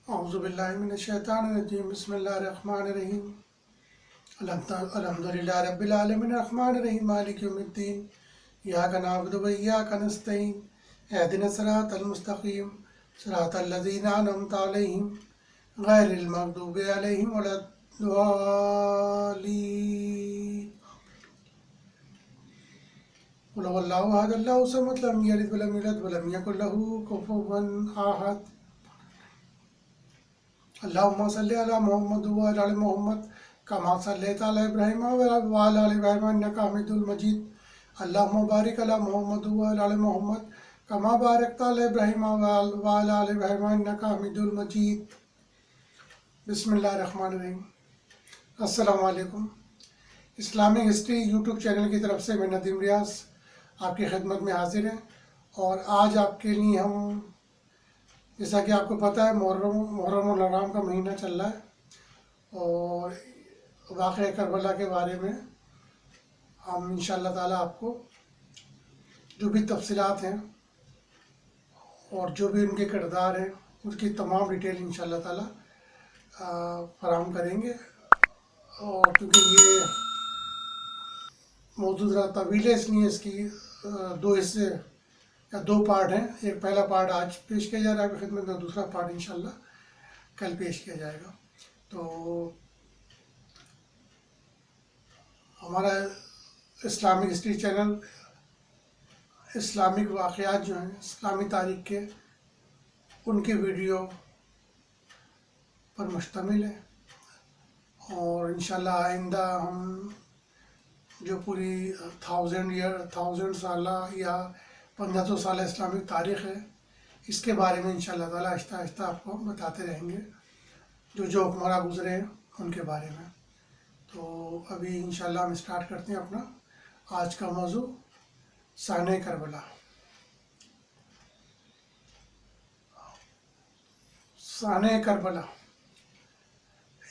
اعوذ باللہ من الشیطان الرجیم بسم اللہ الرحمن الرحیم الحمدللہ رب العالمین الرحمن الرحیم مالک یوم الدین ایاک نعبد و ایاک نستعین اہدنا الصراط المستقیم صراط الذین انعمت علیہم غیر المغضوب علیہم ولا الضالین قل هو اللہ احد اللہ الصمد لم یلد ولم یولد ولم یکن له کفوا احد اللهم صل على محمد وعلى آل محمد كما صليت على إبراهيم وعلى آل إبراهيم إنك حميد مجيد اللهم بارك على محمد وعلى آل محمد كما باركت على إبراهيم وعلى آل إبراهيم إنك حميد مجيد بسم اللہ الرحمن الرحیم السلام علیکم۔ اسلامک ہسٹری یوٹیوب چینل کی طرف سے میں ندیم ریاض آپ کی خدمت میں حاضر ہیں، اور آج آپ کے لیے ہم، جیسا کہ آپ کو پتہ ہے، محرم الحرام کا مہینہ چل رہا ہے، اور واقعہ کربلا کے بارے میں ہم انشاءاللہ تعالیٰ آپ کو جو بھی تفصیلات ہیں اور جو بھی ان کے کردار ہیں اس کی تمام ڈیٹیل انشاءاللہ تعالیٰ فراہم کریں گے۔ اور کیونکہ یہ موضوع ذرا طویل ہے، اس لیے اس کی دو حصے یا دو پارٹ ہیں۔ ایک پہلا پارٹ آج پیش کیا جا رہا ہے آپ کی خدمت میں، دوسرا پارٹ انشاءاللہ کل پیش کیا جائے گا۔ تو ہمارا اسلامک ہسٹری چینل اسلامک واقعات جو ہیں، اسلامی تاریخ کے، ان کی ویڈیو پر مشتمل ہے، اور انشاءاللہ آئندہ ہم جو پوری 1000 سالہ یا 1500 سالہ اسلامک تاریخ ہے، اس کے بارے میں انشاءاللہ تعالیٰ آہستہ آہستہ آپ کو بتاتے رہیں گے، جو حکمراں گزرے ہیں ان کے بارے میں۔ تو ابھی انشاءاللہ ہم اسٹارٹ کرتے ہیں اپنا آج کا موضوع، سانحۂ کربلا۔ سانحۂ کربلا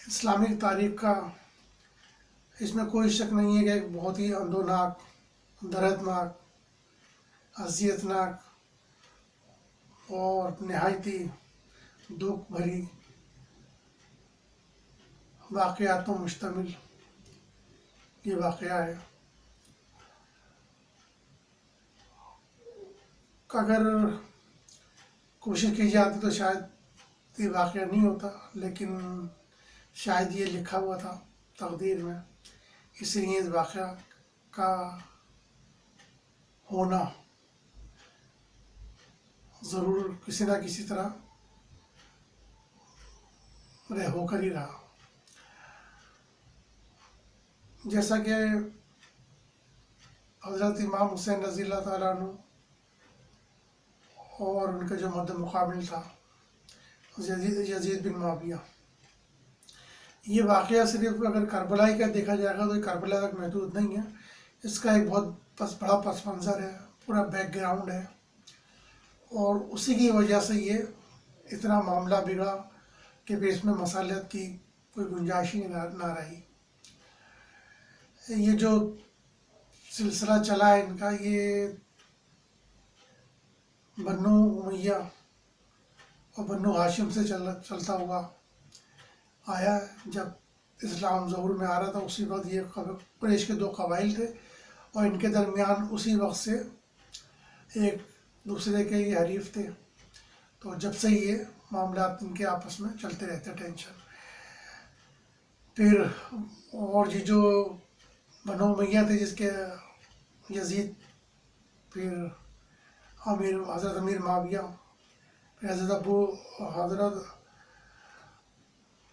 اسلامک تاریخ کا، اس میں کوئی شک نہیں ہے کہ ایک بہت ہی اندوناک، دردناک، اذیتناک اور نہایتی دکھ بھری واقعات پر مشتمل یہ واقعہ ہے۔ اگر کوشش کی جاتی تو شاید یہ واقعہ نہیں ہوتا، لیکن شاید یہ لکھا ہوا تھا تقدیر میں، اس لیے اس واقعہ کا ہونا ضرور کسی نہ کسی طرح ہو کر ہی رہا۔ جیسا کہ حضرت امام حسین رضی اللہ تعالیٰ عنہ اور ان کا جو مد مقابل تھا یزید بن معاویہ، یہ واقعہ صرف اگر کربلا ہی کا دیکھا جائے گا تو یہ کربلا تک محدود نہیں ہے، اس کا ایک بہت بڑا پس منظر ہے، پورا بیک گراؤنڈ ہے، اور اسی کی وجہ سے یہ اتنا معاملہ بگڑا کہ پھر اس میں مصالحت کی کوئی گنجائش ہی نہ رہی۔ یہ جو سلسلہ چلا ہے ان کا، یہ بنو امیہ اور بنو ہاشم سے چلتا ہوا آیا ہے۔ جب اسلام ظہور میں آ رہا تھا اسی وقت یہ قریش کے دو قبائل تھے، اور ان کے درمیان اسی وقت سے ایک دوسرے کے یہ حریف تھے، تو جب سے یہ معاملات ان کے آپس میں چلتے رہتے ٹینشن۔ پھر اور یہ جو بنو امیہ تھے، جس کے یزید، پھر حضرت امیر معاویہ، پھر حضرت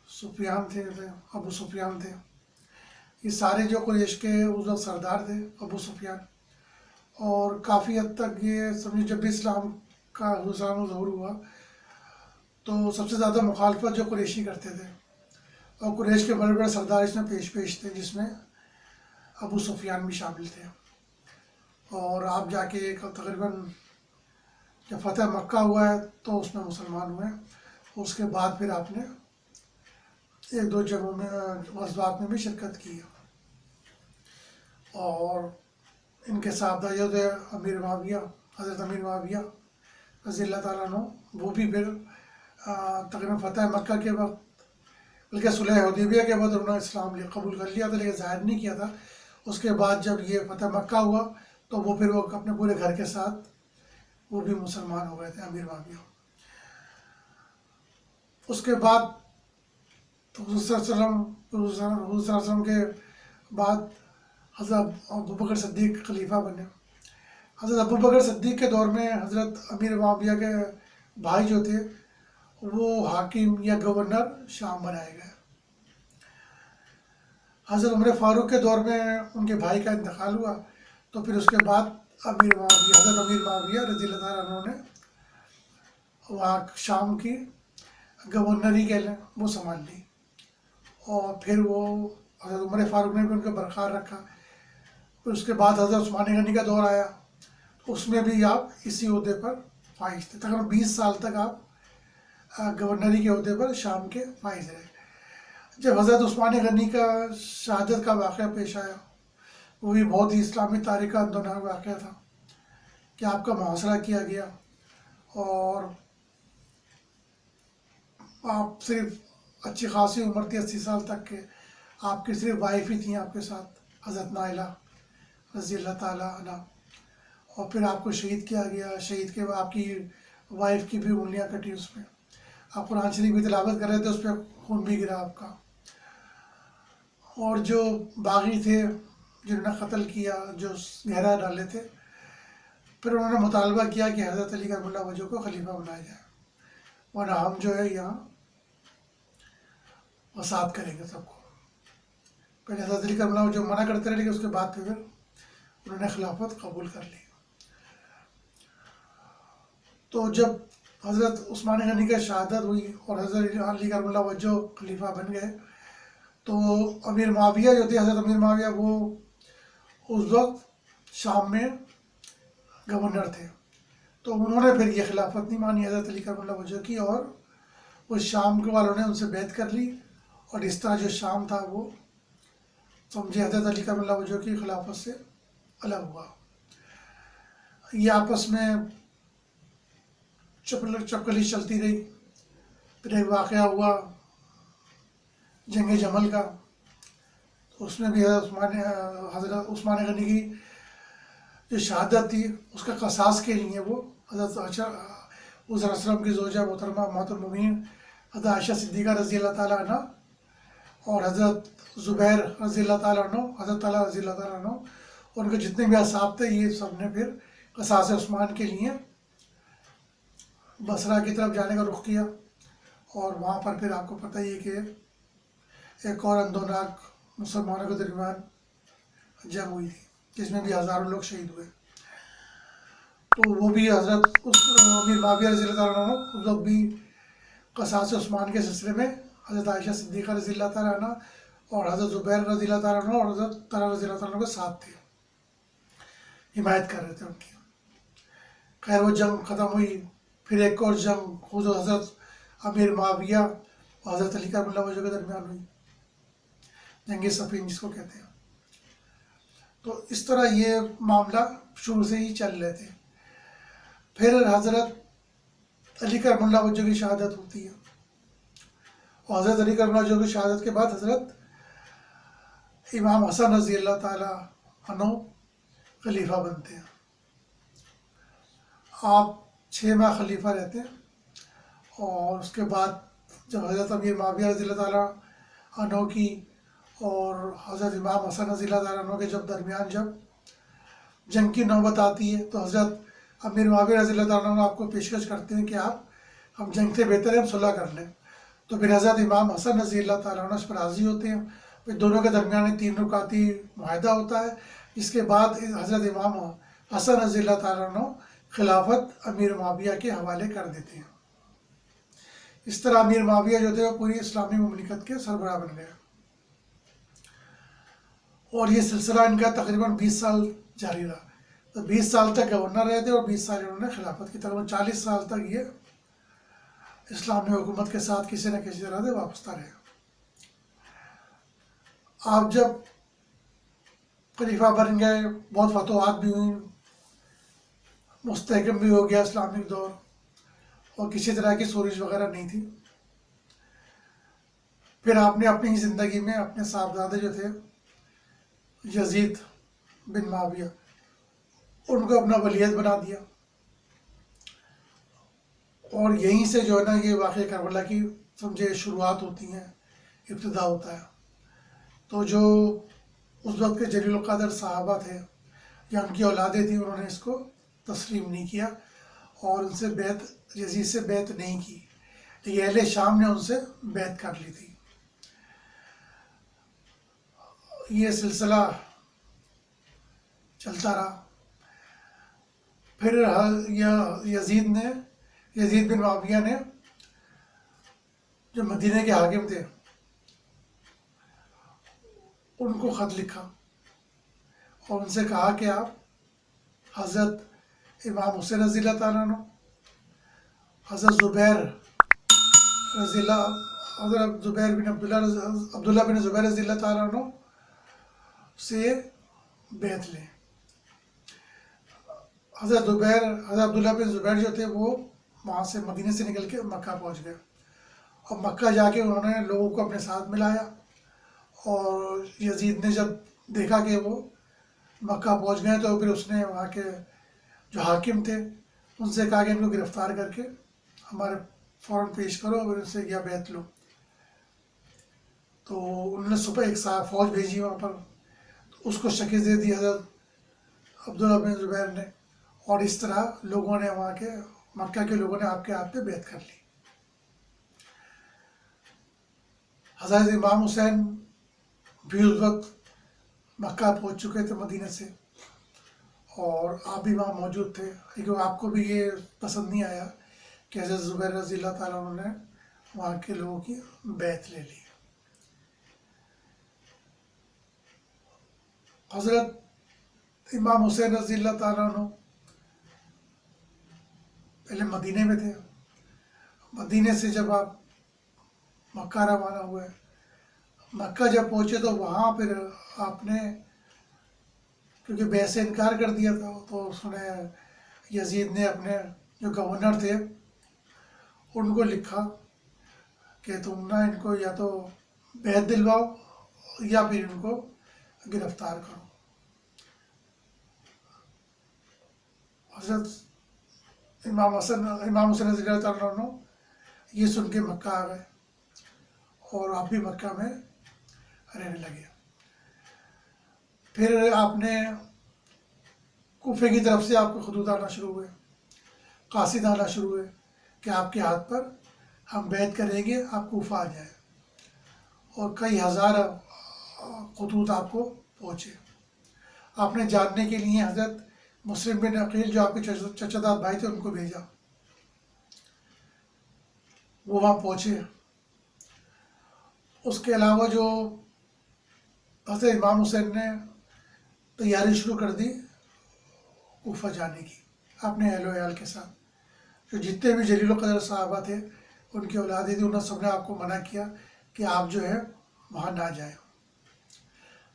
سفیان تھے، ابو سفیان تھے، یہ سارے جو قریش کے اس وقت سردار تھے، ابو سفیان، اور کافی حد تک یہ سمجھو جب بھی اسلام کا ظہور ہوا تو سب سے زیادہ مخالفت جو قریشی کرتے تھے، اور قریش کے بڑے بڑے سردار اس میں پیش تھے، جس میں ابو سفیان بھی شامل تھے۔ اور آپ جا کے تقریباً جب فتح مکہ ہوا ہے تو اس میں مسلمان ہوئے، اس کے بعد پھر آپ نے ایک دو جگہوں میں غزوات میں بھی شرکت کی، اور ان کے صاحبزادے حضرت امیر معاویہ رضی اللہ تعالیٰ عنہ، وہ بھی پھر تقریباً فتح مکہ کے وقت، بلکہ صلح حدیبیہ کے بعد انہوں نے اسلام قبول کر لیا تھا لیکن ظاہر نہیں کیا تھا۔ اس کے بعد جب یہ فتح مکہ ہوا تو وہ پھر وہ اپنے پورے گھر کے ساتھ وہ بھی مسلمان ہو گئے تھے، امیر معاویہ۔ اس کے بعد حضور صلی اللہ علیہ وسلم کے بعد حضرت ابوبکر صدیق خلیفہ بنے۔ حضرت ابوبکر صدیق کے دور میں حضرت امیر معاویہ کے بھائی جو تھے وہ حاکم یا گورنر شام بنائے گئے۔ حضرت عمر فاروق کے دور میں ان کے بھائی کا انتقال ہوا تو پھر اس کے بعد حضرت امیر معاویہ رضی اللہ تعالیٰ عنہ نے وہاں شام کی گورنری کہہ لیں وہ سنبھال لی، اور پھر وہ حضرت عمر فاروق نے بھی ان کو برقرار رکھا۔ پھر اس کے بعد حضرت عثمان غنی کا دور آیا، اس میں بھی آپ اسی عہدے پر فائز تھے، تقریباً 20 سال تک آپ گورنری کے عہدے پر شام کے فائز رہے۔ جب حضرت عثمان غنی کا شہادت کا واقعہ پیش آیا، وہ بھی بہت ہی اسلامی تاریخ کا اندوناک واقعہ تھا کہ آپ کا محاصرہ کیا گیا، اور آپ صرف اچھی خاصی عمر تھی 80 سال تک کے، آپ کی صرف وائف ہی تھیں آپ کے ساتھ، حضرت نائلہ رضی اللہ تعالیٰ عنہ، اور پھر آپ کو شہید کیا گیا۔ شہید کے بعد آپ کی وائف کی بھی انگلیاں کٹی، اس میں آپ قرآن شریف بھی تلاوت کر رہے تھے، اس پہ خون بھی گرا آپ کا۔ اور جو باغی تھے جنہوں نے قتل کیا، جو گہرا ڈالے تھے، پھر انہوں نے مطالبہ کیا کہ حضرت علی کرم اللہ وجہہ کو خلیفہ بنایا جائے، ورنہ ہم جو ہے یہاں وسعت کریں گے سب کو۔ پہلے حضرت علی کرم اللہ وجہہ منع کرتے رہے، لیکن اس کے بعد پھر انہوں نے خلافت قبول کر لی۔ تو جب حضرت عثمان غنی کی شہادت ہوئی اور حضرت علی کرم اللہ وجہہ خلیفہ بن گئے، تو امیر معاویہ جو تھے، حضرت امیر معاویہ، وہ اس وقت شام میں گورنر تھے، تو انہوں نے پھر یہ خلافت نہیں مانی حضرت علی کرم اللہ وجہہ کی، اور اس شام کے والوں نے ان سے بیعت کر لی، اور اس طرح جو شام تھا وہ سمجھے حضرت علی کرم اللہ وجہہ کی خلافت سے الگ ہوا۔ یہ آپس میں چپکلی چلتی رہی۔ پھر ایک واقعہ ہوا جنگ جمل کا، تو اس میں بھی حضرت عثمان غنی کی جو شہادت تھی اس کا قصاص کے لیے وہ حضرت وسلم کی زوجہ محترمہ امہات المومنین حضرت عائشہ صدیقہ رضی اللہ تعالیٰ عنہ اور حضرت زبیر رضی اللہ تعالیٰ عنہ، حضرت طلحہ رضی اللہ تعالیٰ عنہ، ان کے جتنے بھی اصحاب تھے، یہ سب نے پھر قصاص عثمان کے لیے بصرہ کی طرف جانے کا رخ کیا، اور وہاں پر پھر آپ کو پتہ ہی ہے کہ ایک اور اندوناک مسلمانوں کے درمیان جنگ ہوئی تھی، جس میں بھی ہزاروں لوگ شہید ہوئے۔ تو وہ بھی حضرت امیر معاویہ رضی اللہ تعالیٰ عنہ اس وقت بھی قصاص عثمان کے سلسلے میں حضرت عائشہ صدیقہ رضی اللہ تعالیٰ عنہ اور حضرت زبیر رضی اللہ تعالیٰ عنہ اور حضرت طلحہ رضی اللہ تعالیٰ عنہ کے ساتھ تھے، حمایت کر رہے تھے ان کی۔ خیر وہ جنگ ختم ہوئی، پھر ایک اور جنگ خود حضرت امیر معاویہ اور حضرت علی کرم اللہ وجہہ کے درمیان ہوئی، جنگ صفین جس کو کہتے ہیں۔ تو اس طرح یہ معاملہ شروع سے ہی چل رہے تھے۔ پھر حضرت علی کرم اللہ وجہہ کی شہادت ہوتی ہے، اور حضرت علی کرم اللہ وجہہ کی شہادت کے بعد حضرت امام حسن رضی اللہ تعالیٰ عنہ خلیفہ بنتے ہیں۔ آپ 6 ماہ خلیفہ رہتے ہیں، اور اس کے بعد جب حضرت امیر معاویہ رضی اللہ تعالیٰ عنہ کی اور حضرت امام حسن رضی اللہ تعالیٰ عنہ کے درمیان جب جنگ کی نوبت آتی ہے، تو حضرت امیر معاویہ رضی اللہ تعالیٰ عنہ آپ کو پیشکش کرتے ہیں کہ ہم جنگ سے بہتر ہے ہم صلح کر لیں۔ تو پھر حضرت امام حسن رضی اللہ تعالیٰ عنہ اس پر راضی ہوتے ہیں، پھر دونوں کے درمیان 3 رکعتی معاہدہ ہوتا ہے، جس کے بعد حضرت امام حسن رضی اللہ تعالیٰ عنہ خلافت امیر معاویہ کے حوالے کر دیتے ہیں۔ اس طرح امیر معاویہ جو تھے وہ پوری اسلامی مملکت کے سربراہ بن گئے، اور یہ سلسلہ ان کا تقریباً 20 سال جاری رہا۔ تو 20 سال تک گورنر رہے تھے، اور 20 سال انہوں نے خلافت کی، تقریباً 40 سال تک یہ اسلامی حکومت کے ساتھ کسی نہ کسی طرح سے وابستہ رہے۔ آپ جب خلیفہ بن گئے، بہت فتوحات بھی ہوئیں، مستحکم بھی ہو گیا اسلامک دور، اور کسی طرح کی سورج وغیرہ نہیں تھی۔ پھر آپ نے اپنی زندگی میں اپنے صاحبزادے جو تھے یزید بن معاویہ، ان کو اپنا ولیعہد بنا دیا، اور یہیں سے جو ہے نا یہ واقعہ کربلا کی سمجھے شروعات ہوتی ہیں، ابتدا ہوتا ہے۔ تو جو اس وقت کے جلیل القدر صحابہ تھے یا ان کی اولادیں تھیں، انہوں نے اس کو تسلیم نہیں کیا اور ان سے بیعت، یزید سے بیعت نہیں کی، لیکن اہل شام نے ان سے بیعت کر لی تھی۔ یہ سلسلہ چلتا رہا۔ پھر یزید بن معاویہ نے جو مدینہ کے حاکم تھے ان کو خط لکھا اور ان سے کہا کہ آپ حضرت امام حسین رضی اللہ تعالیٰ عنہ، حضرت زبیر بن عبداللہ بن زبیر رضی اللہ تعالیٰ عنہ سے بیعت لیں۔ حضرت عبداللہ بن زبیر جو تھے وہ وہاں سے مدینہ سے نکل کے مکہ پہنچ گئے، اور مکہ جا کے انہوں نے لوگوں کو اپنے ساتھ ملایا، اور یزید نے جب دیکھا کہ وہ مکہ پہنچ گئے تو پھر اس نے وہاں کے جو حاکم تھے ان سے کہا کہ ان کو گرفتار کر کے ہمارے فوراً پیش کرو اور ان سے یا بیعت لو۔ تو انہوں نے صبح ایک فوج بھیجی وہاں پر، اس کو شکست دے دی حضرت عبداللہ بن زبیر نے، اور اس طرح لوگوں نے وہاں کے مکہ کے لوگوں نے آپ کے ہاتھ پہ بیعت کر لی۔ حضرت امام حسین بھی اس وقت مکہ پہنچ چکے تھے مدینہ سے، اور آپ بھی وہاں موجود تھے، لیکن آپ کو بھی یہ پسند نہیں آیا کہ حضرت زبیر رضی اللہ تعالیٰ عنہ نے وہاں کے لوگوں کی بیعت لے لی۔ حضرت امام حسین رضی اللہ تعالیٰ عنہ پہلے مدینہ میں تھے، مدینہ سے جب آپ مکہ روانہ ہوئے، مکہ جب پہنچے تو وہاں پھر آپ نے کیونکہ بیعت سے انکار کر دیا تھا، تو اس نے یزید نے اپنے جو گورنر تھے ان کو لکھا کہ تم نہ ان کو یا تو بیعت دلواؤ یا پھر ان کو گرفتار کرو۔ حضرت امام حسین رضی اللہ تعالیٰ عنہ یہ سن کے مکہ آ گئے، اور آپ بھی مکہ میں رہنے لگے۔ پھر آپ نے کوفے کی طرف سے آپ کو خطوط آنا شروع ہوئے، قاصد آنا شروع ہوئے کہ آپ کے ہاتھ پر ہم بیعت کریں گے، آپ کوفہ آ جائیں، اور کئی ہزار خطوط آپ کو پہنچے۔ آپ نے جاننے کے لیے حضرت مسلم بن عقیل جو آپ کے چچا داد بھائی تھے ان کو بھیجا، وہ وہاں پہنچے۔ اس کے علاوہ جو حضرت امام حسین نے تیاری شروع کر دی کوفہ جانے کی اپنے اہل و عیال کے ساتھ، جو جتنے بھی جلیل القدر صحابہ تھے ان کی اولادیں تھیں، انہوں نے سب نے آپ کو منع کیا کہ آپ جو ہے وہاں نہ جائیں۔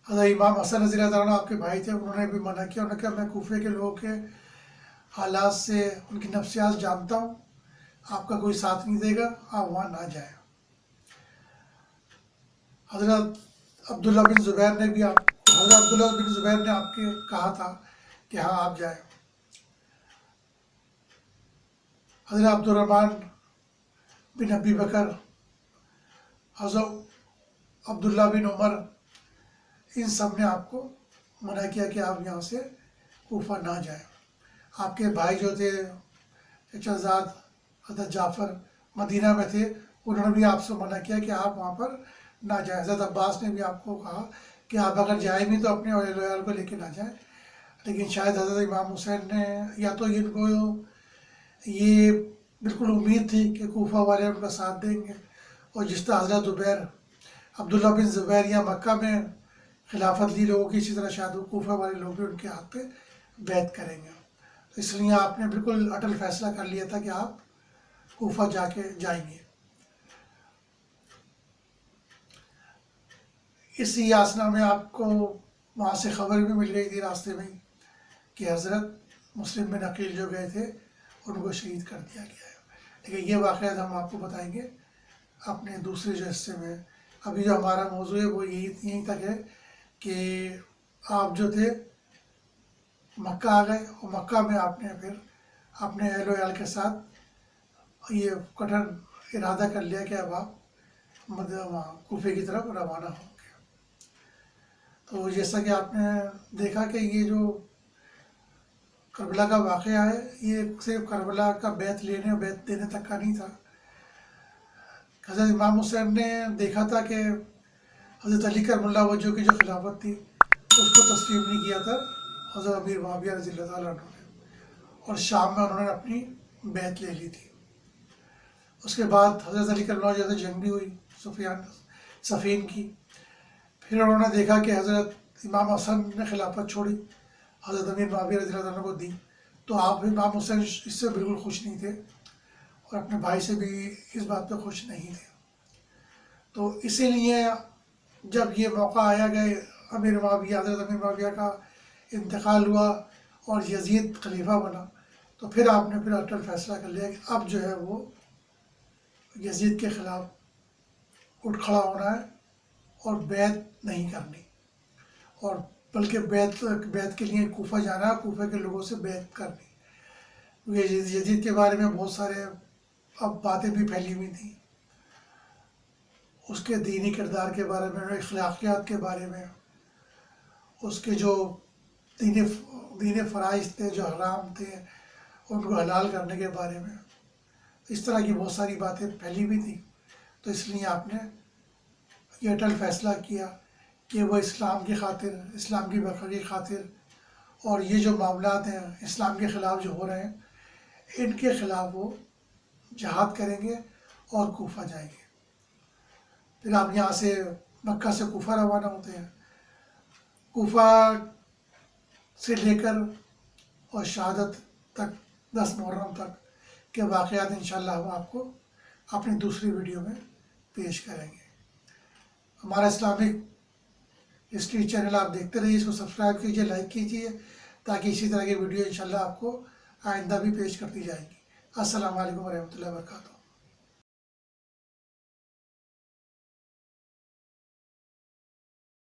حضرت امام حسن رضی اللہ تعالیٰ آپ کے بھائی تھے، انہوں نے بھی منع کیا، انہوں نے کہا میں کوفے کے لوگوں کے حالات سے ان کی نفسیات جانتا ہوں، آپ کا کوئی ساتھ نہیں دے گا، آپ وہاں نہ جائیں۔ حضرت عبداللہ بن زبیر نے آپ کے کہا تھا کہ ہاں آپ جائیں۔ حضرت عبد الرحمن بن ابی بکر، حضرت عبداللہ بن عمر، ان سب نے آپ کو منع کیا کہ آپ یہاں سے کوفہ نہ جائیں۔ آپ کے بھائی جو تھے چچا زاد حضرت جعفر مدینہ میں تھے، انہوں نے بھی آپ سے منع کیا کہ آپ وہاں پر نہ جائیں۔ حضرت عباس نے بھی آپ کو کہا کہ آپ اگر جائیں بھی تو اپنے اہل و عیال کو لے کے نہ جائیں، لیکن شاید حضرت امام حسین نے یا تو ان کو یہ بالکل امید تھی کہ کوفہ والے ان کا ساتھ دیں گے، اور جس طرح حضرت عبداللہ بن زبیر یا مکہ میں خلافت لی لوگوں کی، اسی طرح شاید کوفہ والے لوگ بھی ان کے ہاتھ پہ بیعت کریں گے، اس لیے آپ نے بالکل اٹل فیصلہ کر لیا تھا کہ آپ کوفہ جا کے جائیں گے۔ اسی آسنا میں آپ کو وہاں سے خبر بھی مل گئی تھی راستے میں کہ حضرت مسلم بن عقیل جو گئے تھے ان کو شہید کر دیا گیا ہے، لیکن یہ واقعات ہم آپ کو بتائیں گے اپنے دوسرے جو حصے میں. ابھی جو ہمارا موضوع ہے وہ یہیں تک ہے کہ آپ جو تھے مکہ آ گئے اور مکہ میں آپ نے پھر اپنے اہل و عیال کے ساتھ یہ کٹھن ارادہ کر لیا کہ اب آپ کوفے کی طرف روانہ ہوں گے. تو جیسا کہ آپ نے دیکھا کہ یہ جو کربلا کا واقعہ ہے یہ صرف کربلا کا بیعت لینے اور بیعت دینے تک کا نہیں تھا. حضرت امام حسین نے دیکھا تھا کہ حضرت علی کرم اللہ وجہ کی جو خلافت تھی اس کو تسلیم نہیں کیا تھا حضرت امیر معاویہ رضی اللہ تعالیٰ عنہ نے، اور شام میں انہوں نے اپنی بیعت لے لی تھی. اس کے بعد حضرت علی کرم اللہ وجہ سے جنگ بھی ہوئی صفین کی. پھر انہوں نے دیکھا کہ حضرت امام حسن نے خلافت چھوڑی، حضرت امیر معاویہ رضی اللہ عنہ کو دی، تو آپ امام حسین اس سے بالکل خوش نہیں تھے اور اپنے بھائی سے بھی اس بات پہ خوش نہیں تھے. تو اسی لیے جب یہ موقع آیا کہ حضرت امیر معاویہ کا انتقال ہوا اور یزید خلیفہ بنا، تو پھر آپ نے اٹل فیصلہ کر لیا کہ اب جو ہے وہ یزید کے خلاف اٹھ کھڑا ہونا ہے اور بیعت نہیں کرنی، اور بلکہ بیعت کے لیے کوفہ جانا ہے، کوفہ کے لوگوں سے بیعت کرنی. یزید کے بارے میں بہت سارے اب باتیں بھی پھیلی ہوئی تھیں، اس کے دینی کردار کے بارے میں، اخلاقیات کے بارے میں، اس کے جو دینی فرائض تھے جو حرام تھے ان کو حلال کرنے کے بارے میں، اس طرح کی بہت ساری باتیں پھیلی ہوئی تھیں. تو اس لیے آپ نے یہ اٹل فیصلہ کیا کہ وہ اسلام کی خاطر، اسلام کی بقا کی خاطر، اور یہ جو معاملات ہیں اسلام کے خلاف جو ہو رہے ہیں ان کے خلاف وہ جہاد کریں گے اور کوفہ جائیں گے. پھر آپ یہاں سے مکہ سے کوفہ روانہ ہوتے ہیں. کوفہ سے لے کر اور شہادت تک 10 محرم تک کے واقعات انشاءاللہ ہم آپ کو اپنی دوسری ویڈیو میں پیش کریں گے. ہمارا اسلامک ہسٹری چینل آپ دیکھتے رہیے، اس کو سبسکرائب کیجیے، لائک کیجیے، تاکہ اسی طرح کی ویڈیو انشاءاللہ آپ کو آئندہ بھی پیش کرتی جائیں گی. السلام علیکم ورحمۃ اللہ وبرکاتہ.